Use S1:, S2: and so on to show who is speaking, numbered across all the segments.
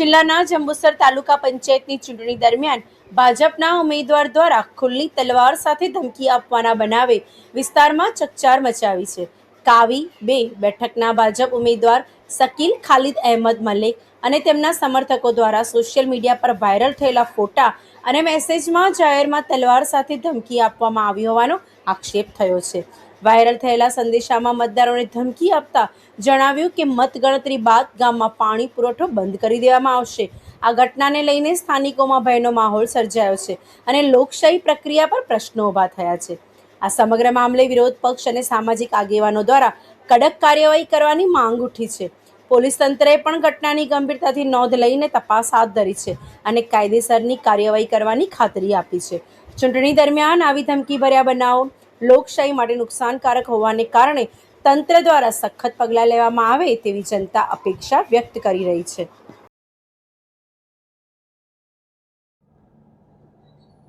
S1: જિલ્લાના જંબુસર તાલુકા પંચાયતની ચૂંટણી દરમિયાન ભાજપના ઉમેદવાર દ્વારા ખુલ્લી તલવાર સાથે ધમકી આપવાના બનાવે વિસ્તારમાં ચકચાર મચાવી છે. કાવી 2 બેઠકના ભાજપ ઉમેદવાર શકીલ ખાલિદ અહેમદ મલેક અને તેમના સમર્થકો દ્વારા સોશિયલ મીડિયા પર વાયરલ થયેલા ફોટા અને મેસેજમાં જાહેરમાં તલવાર સાથે ધમકી આપવામાં આવી હોવાનો આક્ષેપ થયો છે. વાયરલ થયેલા સંદેશામાં મતદારોને ધમકી આપતા જણાવ્યું કે મતગણતરી બાદ ગામમાં પાણી પુરવઠો બંધ કરી દેવામાં આવશે. આ ઘટનાને લઈને સ્થાનિકોમાં ભયનો માહોલ સર્જાયો છે અને લોકશાહી પ્રક્રિયા પર પ્રશ્નો ઊભા થયા છે. આ સમગ્ર મામલે વિરોધ પક્ષ અને સામાજિક આગેવાનો દ્વારા કડક કાર્યવાહી કરવાની માંગ ઉઠી છે. પોલીસ તંત્રએ પણ ઘટનાની ગંભીરતાથી નોંધ લઈને તપાસ હાથ ધરી છે અને કાયદેસરની કાર્યવાહી કરવાની ખાતરી આપી છે. ચૂંટણી દરમિયાન આવી ધમકીભર્યા બનાવો લોકશાહી માટે નુકસાનકારક હોવાને કારણે તંત્ર દ્વારા સખત પગલાં લેવામાં આવે તેવી જનતા અપેક્ષા વ્યક્ત કરી રહી છે.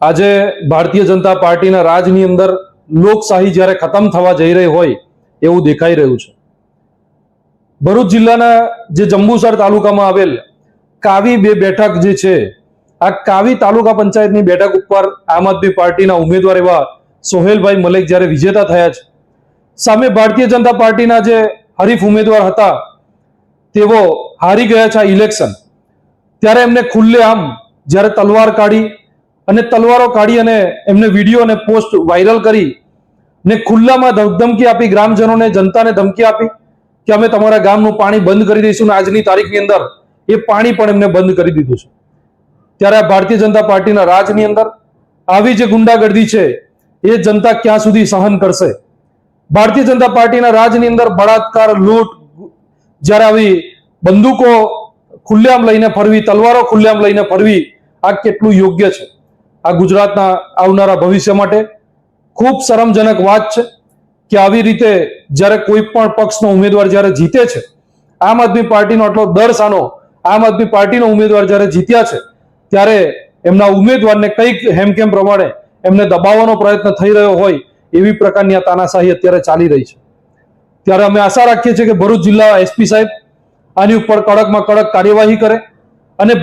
S2: આજે ભારતીય જનતા પાર્ટીના રાજની અંદર લોકશાહી જ્યારે ખતમ થવા જઈ રહી હોય એવું દેખાઈ રહ્યું છે. ભરૂચ જિલ્લાના જે જંબુસર તાલુકામાં આવેલ કાવી 2 બેઠક જે છે, આ કાવી તાલુકા પંચાયતની બેઠક ઉપર આમ આદમી પાર્ટીના ઉમેદવાર એવા સોહેલભાઈ મલેક જ્યારે વિજેતા થયા છે, સામે ભારતીય જનતા પાર્ટીના જે હરીફ ઉમેદવાર હતા તેઓ હારી ગયા છે આ ઇલેક્શન. ત્યારે એમને ખુલ્લેઆમ જ્યારે તલવારો કાઢી અને એમને વિડીયો અને પોસ્ટ વાયરલ કરી ને ખુલ્લામાં ધમકી આપી, ગ્રામજનોને, જનતાને ધમકી આપી કે અમે તમારા ગામનું પાણી બંધ કરી દઈશું ને આજની તારીખની અંદર એ પાણી પણ એમને બંધ કરી દીધું છે. ત્યારે આ ભારતીય જનતા પાર્ટીના રાજની અંદર આવી જે ગુંડાગર્દી છે એ જનતા ક્યાં સુધી સહન કરશે? ભારતીય જનતા પાર્ટીના રાજની અંદર બળાત્કાર, લૂંટ, જ્યારે આવી બંદૂકો ખુલ્લેઆમ લઈને ફરવી, તલવારો ખુલ્લેઆમ લઈને ફરવી, આ કેટલું યોગ્ય છે? આ ગુજરાતના આવનારા ભવિષ્ય માટે ખૂબ શરમજનક વાત છે કે આવી રીતે જ્યારે કોઈ પણ પક્ષનો ઉમેદવાર જ્યારે જીતે છે, આમ આદમી પાર્ટીનો આટલો દર સાનો આમ આદમી પાર્ટીનો ઉમેદવાર જ્યારે જીત્યા છે, ત્યારે એમના ઉમેદવારને કંઈક હેમખેમ પ્રમાણે એમને દબાવવાનો પ્રયત્ન થઈ રહ્યો હોય એવી પ્રકારની આ તાનાશાહી અત્યારે ચાલી રહી છે. ત્યારે અમે આશા રાખીએ છીએ કે ભરૂચ જિલ્લા એસપી સાહેબ આની ઉપર કડકમાં કડક કાર્યવાહી કરે અને